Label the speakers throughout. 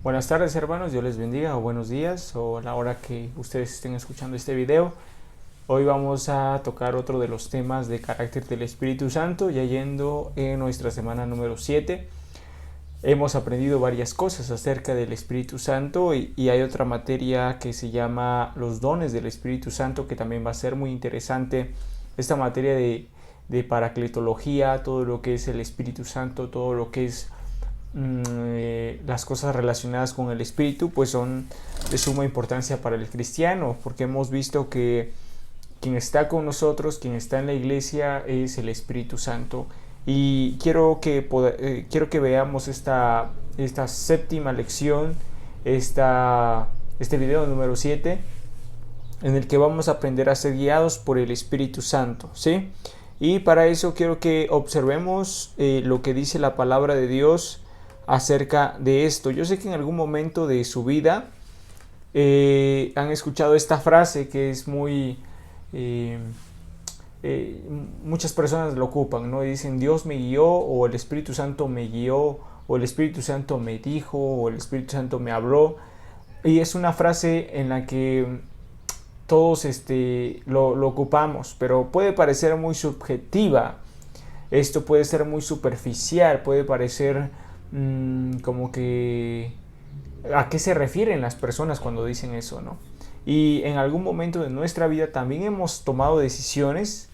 Speaker 1: Buenas tardes, hermanos, Dios les bendiga, o buenos días, o a la hora que ustedes estén escuchando este video. Hoy vamos a tocar otro de los temas de carácter del Espíritu Santo, ya yendo en nuestra semana número 7. Hemos aprendido varias cosas acerca del Espíritu Santo y hay otra materia que se llama los dones del Espíritu Santo, que también va a ser muy interesante. Esta materia de paracletología, todo lo que es el Espíritu Santo, todo lo que es las cosas relacionadas con el espíritu, pues son de suma importancia para el cristiano, porque hemos visto que quien está con nosotros, quien está en la iglesia, es el Espíritu Santo. Y quiero que veamos esta séptima lección, este video número 7, en el que vamos a aprender a ser guiados por el Espíritu Santo, ¿sí? Y para eso quiero que observemos lo que dice la palabra de Dios acerca de esto. Yo sé que en algún momento de su vida han escuchado esta frase que es muy... muchas personas lo ocupan, ¿no? Y dicen: Dios me guió, o el Espíritu Santo me guió, o el Espíritu Santo me dijo, o el Espíritu Santo me habló. Y es una frase en la que todos lo ocupamos, pero puede parecer muy subjetiva. Esto puede ser muy superficial, puede parecer como que a qué se refieren las personas cuando dicen eso, ¿no? Y en algún momento de nuestra vida también hemos tomado decisiones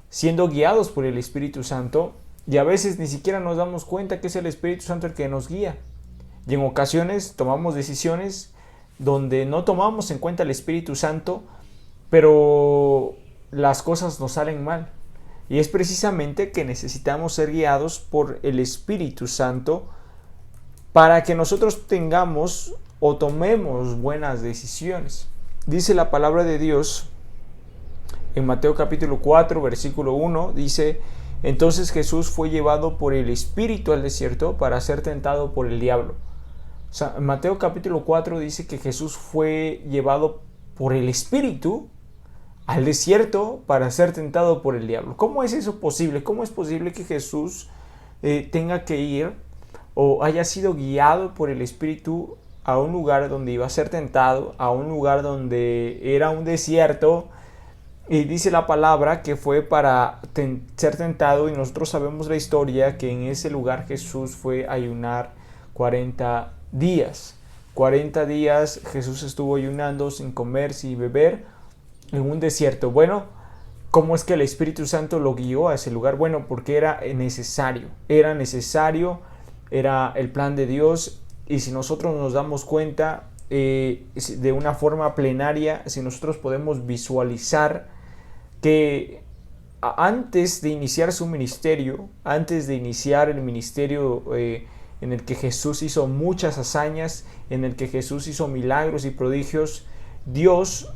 Speaker 1: siendo guiados por el Espíritu Santo, y a veces ni siquiera nos damos cuenta que es el Espíritu Santo el que nos guía. Y en ocasiones tomamos decisiones donde no tomamos en cuenta el Espíritu Santo, pero las cosas nos salen mal. Y es precisamente que necesitamos ser guiados por el Espíritu Santo para que nosotros tengamos o tomemos buenas decisiones. Dice la palabra de Dios en Mateo capítulo 4, versículo 1, dice: entonces Jesús fue llevado por el Espíritu al desierto para ser tentado por el diablo. O sea, Mateo capítulo 4 dice que Jesús fue llevado por el Espíritu al desierto para ser tentado por el diablo. ¿Cómo es eso posible? ¿Cómo es posible que Jesús tenga que ir o haya sido guiado por el Espíritu a un lugar donde iba a ser tentado, a un lugar donde era un desierto? Y dice la palabra que fue para ser tentado, y nosotros sabemos la historia que en ese lugar Jesús fue a ayunar 40 días. 40 días Jesús estuvo ayunando sin comer, sin beber, en un desierto. Bueno, ¿cómo es que el Espíritu Santo lo guió a ese lugar? Bueno, porque era necesario, era el plan de Dios. Y si nosotros nos damos cuenta de una forma plenaria, si nosotros podemos visualizar que antes de iniciar su ministerio, antes de iniciar el ministerio en el que Jesús hizo muchas hazañas, en el que Jesús hizo milagros y prodigios, Dios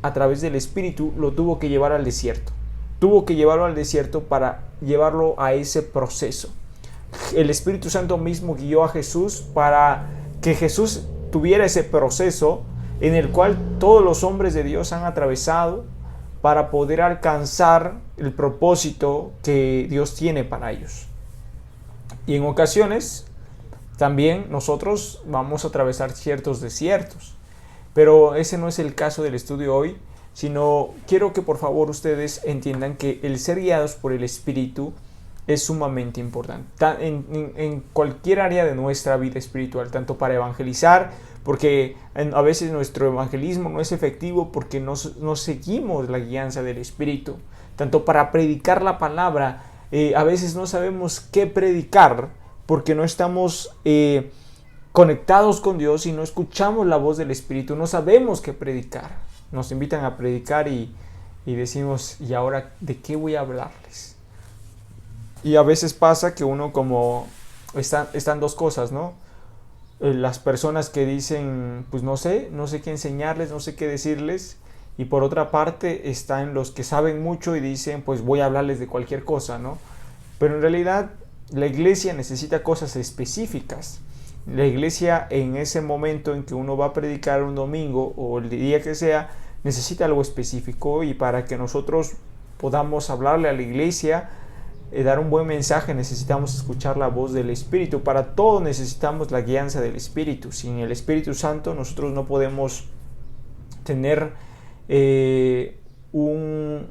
Speaker 1: a través del Espíritu lo tuvo que llevar al desierto. Tuvo que llevarlo al desierto para llevarlo a ese proceso. El Espíritu Santo mismo guió a Jesús para que Jesús tuviera ese proceso en el cual todos los hombres de Dios han atravesado para poder alcanzar el propósito que Dios tiene para ellos. Y en ocasiones también nosotros vamos a atravesar ciertos desiertos, pero ese no es el caso del estudio hoy, sino quiero que por favor ustedes entiendan que el ser guiados por el Espíritu es sumamente importante en cualquier área de nuestra vida espiritual, tanto para evangelizar, porque a veces nuestro evangelismo no es efectivo porque no seguimos la guianza del Espíritu, tanto para predicar la palabra, a veces no sabemos qué predicar porque no estamos conectados con Dios y no escuchamos la voz del Espíritu, no sabemos qué predicar. Nos invitan a predicar y decimos: ¿y ahora de qué voy a hablarles? Y a veces pasa que uno, como están dos cosas, ¿no? Las personas que dicen: pues no sé qué enseñarles, no sé qué decirles. Y por otra parte están los que saben mucho y dicen: pues voy a hablarles de cualquier cosa, ¿no? Pero en realidad la iglesia necesita cosas específicas. La iglesia, en ese momento en que uno va a predicar un domingo o el día que sea, necesita algo específico, y para que nosotros podamos hablarle a la iglesia dar un buen mensaje necesitamos escuchar la voz del Espíritu. Para todo necesitamos la guianza del Espíritu. Sin el Espíritu Santo nosotros no podemos tener un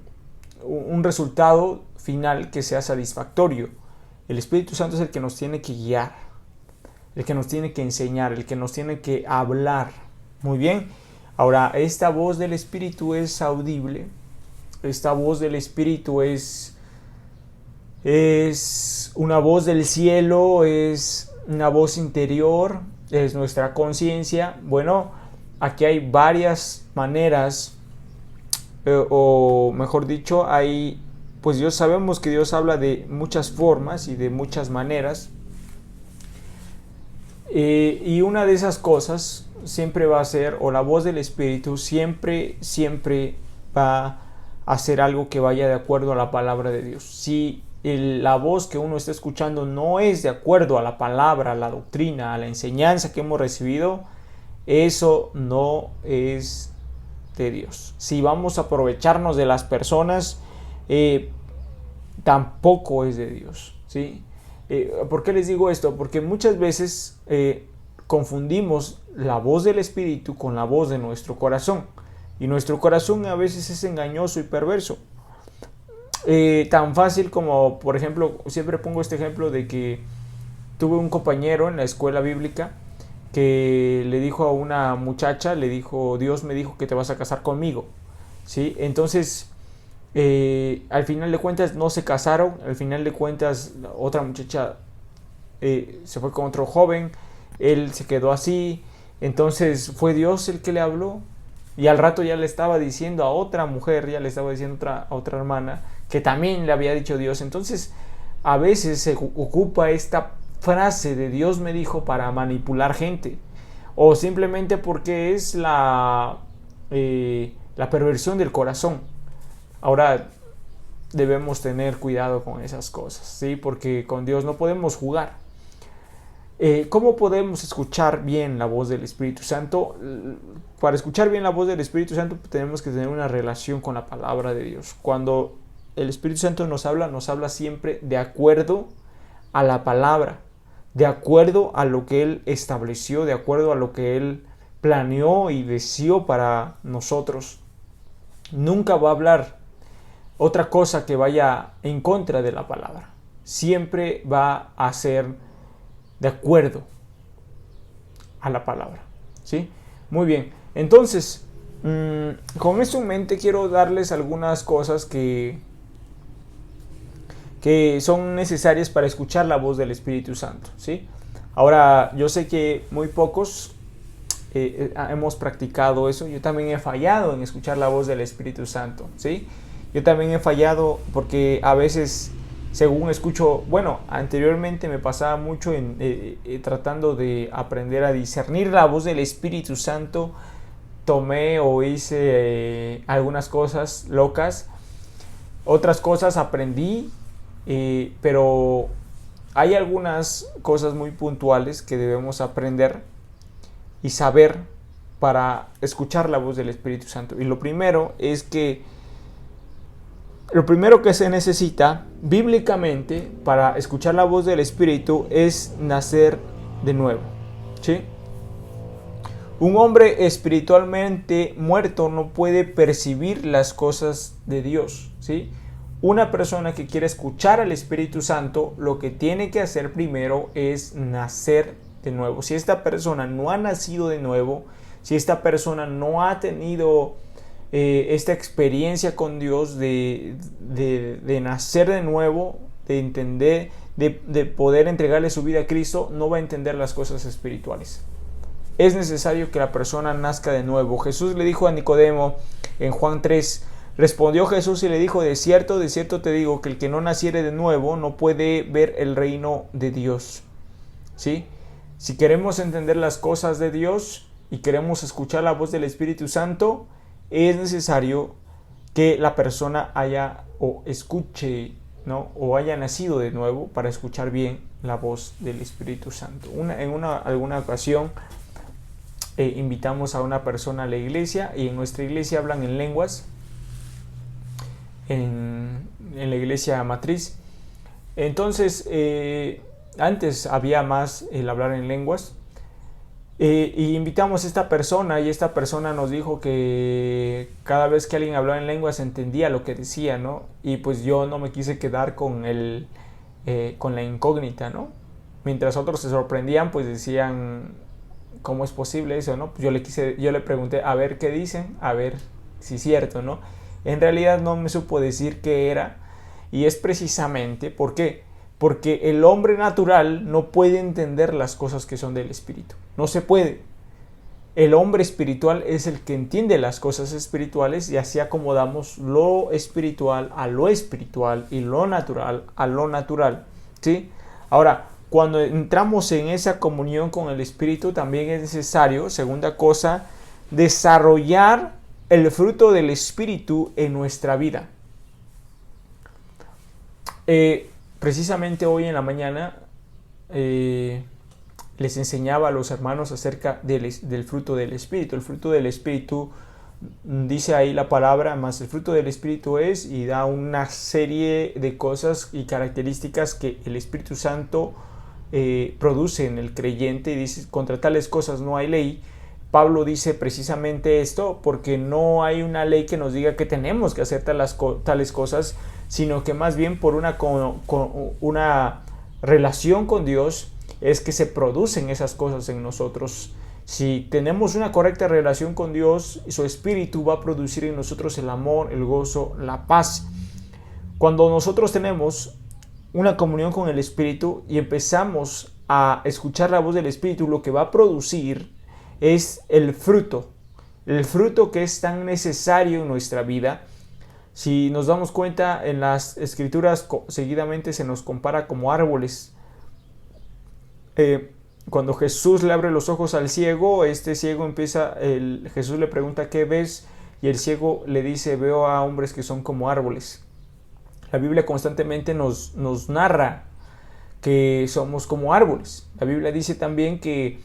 Speaker 1: resultado final que sea satisfactorio. El Espíritu Santo es el que nos tiene que guiar, el que nos tiene que enseñar, el que nos tiene que hablar. Muy bien. Ahora, esta voz del Espíritu es audible. Esta voz del Espíritu es una voz del cielo, es una voz interior, es nuestra conciencia. Bueno, aquí hay varias maneras, o mejor dicho, pues Dios, sabemos que Dios habla de muchas formas y de muchas maneras. Y una de esas cosas siempre va a ser, o la voz del Espíritu siempre va a hacer algo que vaya de acuerdo a la palabra de Dios. Si la voz que uno está escuchando no es de acuerdo a la palabra, a la doctrina, a la enseñanza que hemos recibido, eso no es de Dios. Si vamos a aprovecharnos de las personas, tampoco es de Dios, ¿sí? ¿Por qué les digo esto? Porque muchas veces confundimos la voz del Espíritu con la voz de nuestro corazón. Y nuestro corazón a veces es engañoso y perverso. Tan fácil como, por ejemplo, siempre pongo este ejemplo de que tuve un compañero en la escuela bíblica que le dijo a una muchacha, le dijo: Dios me dijo que te vas a casar conmigo, ¿sí? Entonces, al final de cuentas no se casaron. Al final de cuentas la otra muchacha se fue con otro joven, él se quedó así. Entonces fue Dios el que le habló, y al rato ya le estaba diciendo a otra mujer, ya le estaba diciendo a otra hermana que también le había dicho Dios. Entonces a veces se ocupa esta frase de Dios me dijo para manipular gente, o simplemente porque es la perversión del corazón. Ahora debemos tener cuidado con esas cosas, ¿sí? Porque con Dios no podemos jugar. ¿Cómo podemos escuchar bien la voz del Espíritu Santo? Para escuchar bien la voz del Espíritu Santo tenemos que tener una relación con la palabra de Dios. Cuando el Espíritu Santo nos habla siempre de acuerdo a la palabra, de acuerdo a lo que Él estableció, de acuerdo a lo que Él planeó y deseó para nosotros. Nunca va a hablar otra cosa que vaya en contra de la palabra. Siempre va a ser de acuerdo a la palabra, ¿sí? Muy bien. Entonces, con esto en mente quiero darles algunas cosas que son necesarias para escuchar la voz del Espíritu Santo, ¿sí? Ahora, yo sé que muy pocos hemos practicado eso. Yo también he fallado en escuchar la voz del Espíritu Santo, ¿sí? Yo también he fallado porque a veces, según escucho, bueno, anteriormente me pasaba mucho tratando de aprender a discernir la voz del Espíritu Santo. Tomé o hice algunas cosas locas, otras cosas aprendí, pero hay algunas cosas muy puntuales que debemos aprender y saber para escuchar la voz del Espíritu Santo. Y lo primero que se necesita bíblicamente para escuchar la voz del Espíritu es nacer de nuevo, ¿sí? Un hombre espiritualmente muerto no puede percibir las cosas de Dios, ¿sí? Una persona que quiere escuchar al Espíritu Santo, lo que tiene que hacer primero es nacer de nuevo. Si esta persona no ha nacido de nuevo, si esta persona no ha tenido esta experiencia con Dios de nacer de nuevo, de entender, de poder entregarle su vida a Cristo, no va a entender las cosas espirituales. Es necesario que la persona nazca de nuevo. Jesús le dijo a Nicodemo en Juan 3, respondió Jesús y le dijo: de cierto te digo que el que no naciere de nuevo no puede ver el reino de Dios, ¿sí? Si queremos entender las cosas de Dios y queremos escuchar la voz del Espíritu Santo, es necesario que la persona haya o escuche, ¿no? O haya nacido de nuevo para escuchar bien la voz del Espíritu Santo. En alguna ocasión invitamos a una persona a la iglesia, y en nuestra iglesia hablan en lenguas, en la iglesia matriz. Entonces, antes había más el hablar en lenguas. Y invitamos a esta persona y esta persona nos dijo que cada vez que alguien hablaba en lenguas entendía lo que decía, ¿no? Y pues yo no me quise quedar con la incógnita, ¿no? Mientras otros se sorprendían, pues decían, ¿cómo es posible eso, no? Pues yo le pregunté, a ver qué dicen, a ver si es cierto, ¿no? En realidad no me supo decir qué era, y es precisamente, ¿por qué? Porque el hombre natural no puede entender las cosas que son del espíritu. No se puede. El hombre espiritual es el que entiende las cosas espirituales, y así acomodamos lo espiritual a lo espiritual y lo natural a lo natural, ¿sí? Ahora, cuando entramos en esa comunión con el espíritu, también es necesario, segunda cosa, desarrollar el fruto del espíritu en nuestra vida. Precisamente hoy en la mañana les enseñaba a los hermanos acerca del fruto del espíritu. El fruto del espíritu, dice ahí la palabra, más el fruto del espíritu es, y da una serie de cosas y características que el Espíritu Santo produce en el creyente, y dice, contra tales cosas no hay ley. Pablo dice precisamente esto porque no hay una ley que nos diga que tenemos que hacer tales cosas, sino que más bien por una relación con Dios es que se producen esas cosas en nosotros. Si tenemos una correcta relación con Dios, su Espíritu va a producir en nosotros el amor, el gozo, la paz. Cuando nosotros tenemos una comunión con el Espíritu y empezamos a escuchar la voz del Espíritu, lo que va a producir es el fruto que es tan necesario en nuestra vida. Si nos damos cuenta, en las Escrituras seguidamente se nos compara como árboles. Cuando Jesús le abre los ojos al ciego, este ciego Jesús le pregunta ¿qué ves? Y el ciego le dice, veo a hombres que son como árboles. La Biblia constantemente nos narra que somos como árboles. La Biblia dice también que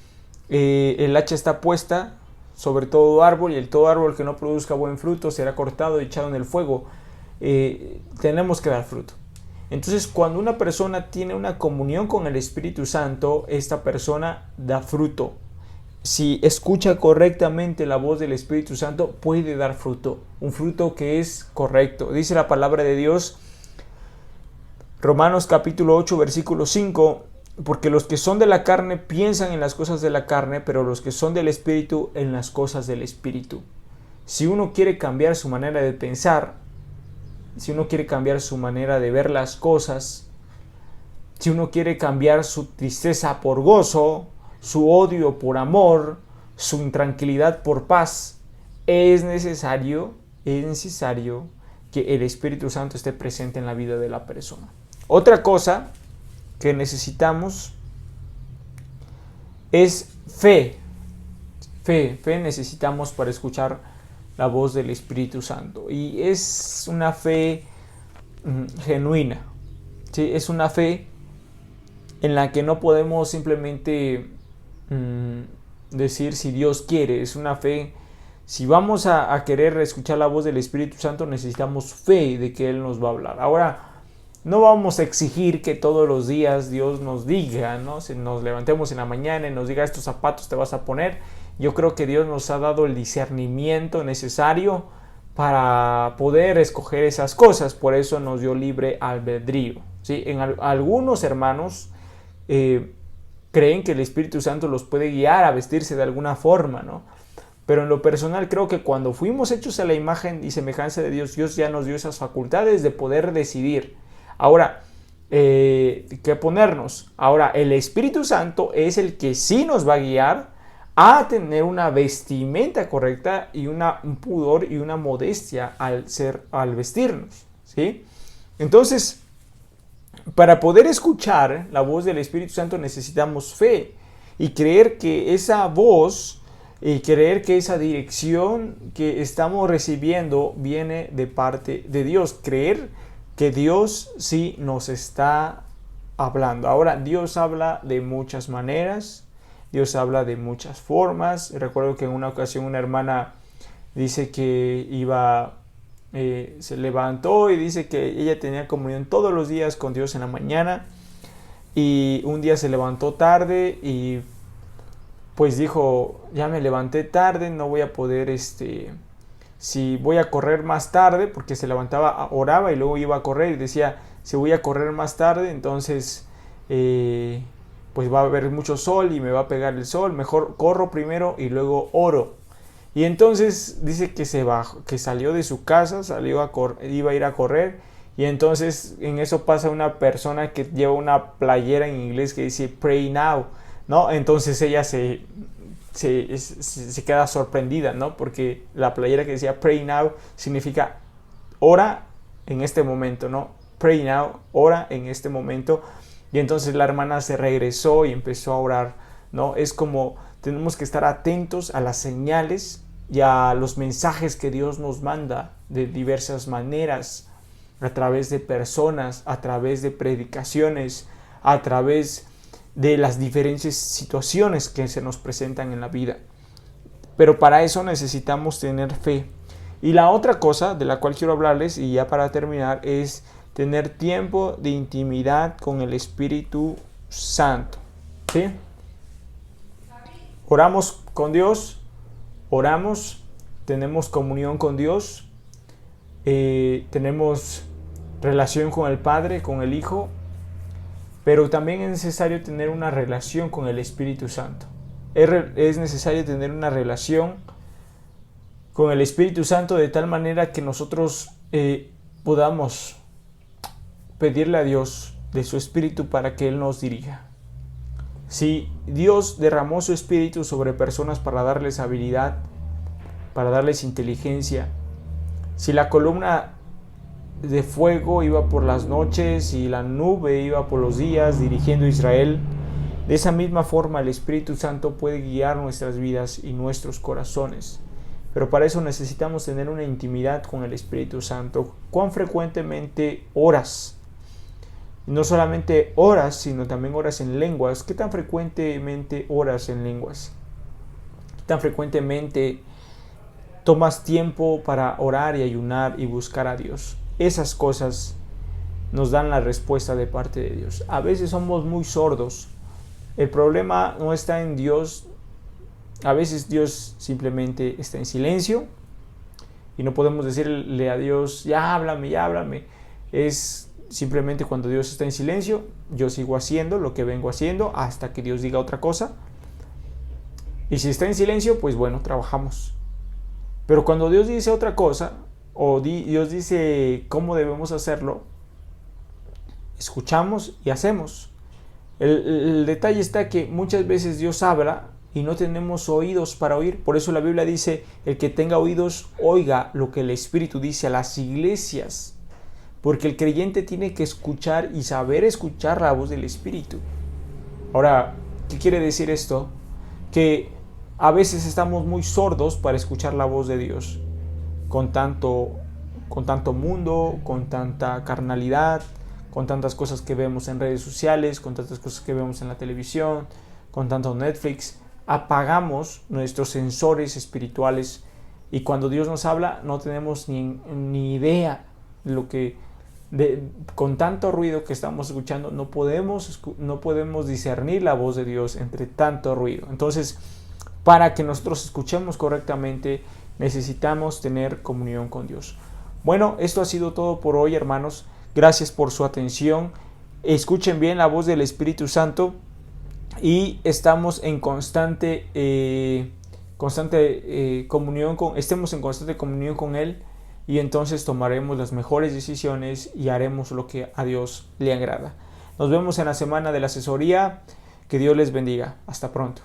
Speaker 1: el hacha está puesta sobre todo árbol, y el todo árbol que no produzca buen fruto será cortado y echado en el fuego. Tenemos que dar fruto. Entonces, cuando una persona tiene una comunión con el Espíritu Santo, esta persona da fruto. Si escucha correctamente la voz del Espíritu Santo, puede dar fruto, un fruto que es correcto. Dice la palabra de Dios, Romanos capítulo 8, versículo 5, porque los que son de la carne piensan en las cosas de la carne, pero los que son del Espíritu en las cosas del Espíritu. Si uno quiere cambiar su manera de pensar, si uno quiere cambiar su manera de ver las cosas, si uno quiere cambiar su tristeza por gozo, su odio por amor, su intranquilidad por paz, es necesario que el Espíritu Santo esté presente en la vida de la persona. Otra cosa que necesitamos es fe. Fe necesitamos para escuchar la voz del Espíritu Santo. Y es una fe genuina. ¿Sí? Es una fe en la que no podemos simplemente decir si Dios quiere. Es una fe, si vamos a querer escuchar la voz del Espíritu Santo, necesitamos fe de que Él nos va a hablar. Ahora, no vamos a exigir que todos los días Dios nos diga, ¿no? Si nos levantemos en la mañana y nos diga estos zapatos te vas a poner. Yo creo que Dios nos ha dado el discernimiento necesario para poder escoger esas cosas. Por eso nos dio libre albedrío, ¿sí? Algunos hermanos creen que el Espíritu Santo los puede guiar a vestirse de alguna forma, ¿no? Pero en lo personal creo que cuando fuimos hechos a la imagen y semejanza de Dios, Dios ya nos dio esas facultades de poder decidir. Ahora, ¿qué ponernos? Ahora, el Espíritu Santo es el que sí nos va a guiar a tener una vestimenta correcta y un pudor y una modestia al vestirnos, ¿sí? Entonces, para poder escuchar la voz del Espíritu Santo necesitamos fe y creer que esa voz y creer que esa dirección que estamos recibiendo viene de parte de Dios. Creer que Dios sí nos está hablando. Ahora, Dios habla de muchas maneras, Dios habla de muchas formas. Recuerdo que en una ocasión una hermana dice que iba se levantó y dice que ella tenía comunión todos los días con Dios en la mañana, y un día se levantó tarde y pues dijo, ya me levanté tarde, no voy a poder, si voy a correr más tarde, porque se levantaba, oraba y luego iba a correr y decía, si voy a correr más tarde, entonces pues va a haber mucho sol y me va a pegar el sol, mejor corro primero y luego oro. Y entonces dice que que salió de su casa, iba a ir a correr, y entonces en eso pasa una persona que lleva una playera en inglés que dice Pray Now, ¿no? Entonces ella se queda sorprendida, ¿no? Porque la playera que decía Pray Now significa ora en este momento, ¿no? Pray Now, ora en este momento. Y entonces la hermana se regresó y empezó a orar, ¿no? Es como tenemos que estar atentos a las señales y a los mensajes que Dios nos manda de diversas maneras, a través de personas, a través de predicaciones, a través de las diferentes situaciones que se nos presentan en la vida. Pero para eso necesitamos tener fe. Y la otra cosa de la cual quiero hablarles, y ya para terminar, es tener tiempo de intimidad con el Espíritu Santo. ¿Sí? Oramos con Dios, oramos, tenemos comunión con Dios, tenemos relación con el Padre, con el Hijo, pero también es necesario tener una relación con el Espíritu Santo. Es necesario tener una relación con el Espíritu Santo de tal manera que nosotros podamos pedirle a Dios de su Espíritu para que Él nos dirija. Si Dios derramó su Espíritu sobre personas para darles habilidad, para darles inteligencia, si la columna de fuego iba por las noches y la nube iba por los días dirigiendo a Israel, de esa misma forma el Espíritu Santo puede guiar nuestras vidas y nuestros corazones. Pero para eso necesitamos tener una intimidad con el Espíritu Santo. ¿Cuán frecuentemente oras? No solamente oras, sino también oras en lenguas. ¿Qué tan frecuentemente oras en lenguas? ¿Qué tan frecuentemente tomas tiempo para orar y ayunar y buscar a Dios? Esas cosas nos dan la respuesta de parte de Dios. A veces somos muy sordos. El problema no está en Dios. A veces Dios simplemente está en silencio y no podemos decirle a Dios, ya háblame, ya háblame. Es simplemente cuando Dios está en silencio, yo sigo haciendo lo que vengo haciendo hasta que Dios diga otra cosa. Y si está en silencio, pues bueno, trabajamos. Pero cuando Dios dice otra cosa, o Dios dice cómo debemos hacerlo, escuchamos y hacemos. El detalle está que muchas veces Dios habla y no tenemos oídos para oír. Por eso la Biblia dice, el que tenga oídos, oiga lo que el Espíritu dice a las iglesias. Porque el creyente tiene que escuchar y saber escuchar la voz del Espíritu. Ahora, ¿qué quiere decir esto? Que a veces estamos muy sordos para escuchar la voz de Dios. Con tanto mundo, con tanta carnalidad, con tantas cosas que vemos en redes sociales, con tantas cosas que vemos en la televisión, con tanto Netflix, apagamos nuestros sensores espirituales y cuando Dios nos habla no tenemos ni idea de lo que, con tanto ruido que estamos escuchando, no podemos discernir la voz de Dios entre tanto ruido. Entonces, para que nosotros escuchemos correctamente, necesitamos tener comunión con Dios. Bueno, esto ha sido todo por hoy, hermanos. Gracias por su atención. Escuchen bien la voz del Espíritu Santo y estamos en constante comunión estemos en constante comunión con Él, y entonces tomaremos las mejores decisiones y haremos lo que a Dios le agrada. Nos vemos en la semana de la asesoría. Que Dios les bendiga. Hasta pronto.